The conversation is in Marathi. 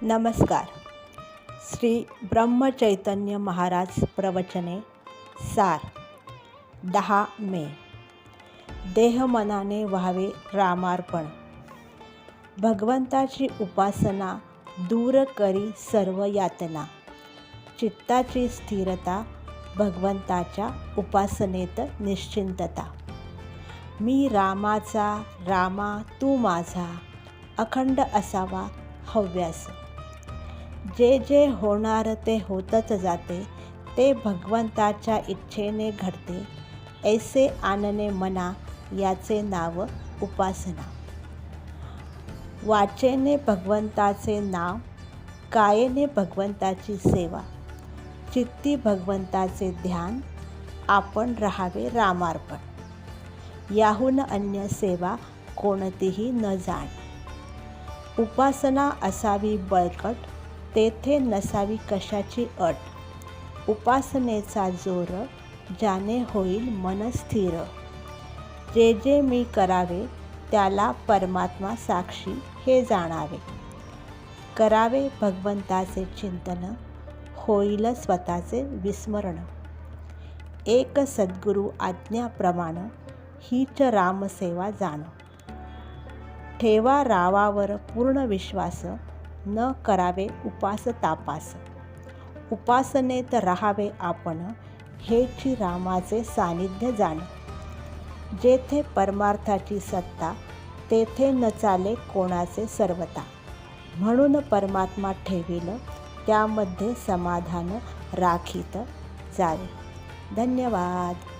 नमस्कार. श्री ब्रह्मचैतन्य महाराज प्रवचने सार 10 मे. देह मनाने व्हावे रामार्पण. भगवंताची उपासना दूर करी सर्व यातना. चित्ताची स्थिरता भगवंताच्या उपासनेत निश्चिंतता. मी रामाचा, रामा तू माझा, अखंड असावा हव्यास. जे जे होणार ते होतच जाते, ते भगवंताच्या इच्छेने घडते. ऐसे आणणे मना, याचे नाव उपासना. वाचेने भगवंताचे नाव, कायेने भगवंताची सेवा. चित्ती भगवंताचे ध्यान, आपण राहावे रामार्पण. याहून अन्य सेवा कोणतीही न जाण. उपासना असावी बळकट, तेथे नसावी कशाची अट. उपासनेचा जोर, ज्याने होईल मन स्थिर. जे जे मी करावे, त्याला परमात्मा साक्षी हे जाणावे. करावे भगवंताचे चिंतन, होईल स्वतःचे विस्मरण. एक सद्गुरू आज्ञाप्रमाण, हीच रामसेवा जाण. ठेवा रावावर पूर्ण विश्वास, न करावे उपास तापास. उपासनेत राहावे आपण, हेची रामाचे सानिध्य जाण. जेथे परमार्थाची सत्ता, तेथे न चाले कोणाचे सर्वता. म्हणून परमात्मा ठेवील, त्यामध्ये समाधान राखीत जावे. धन्यवाद.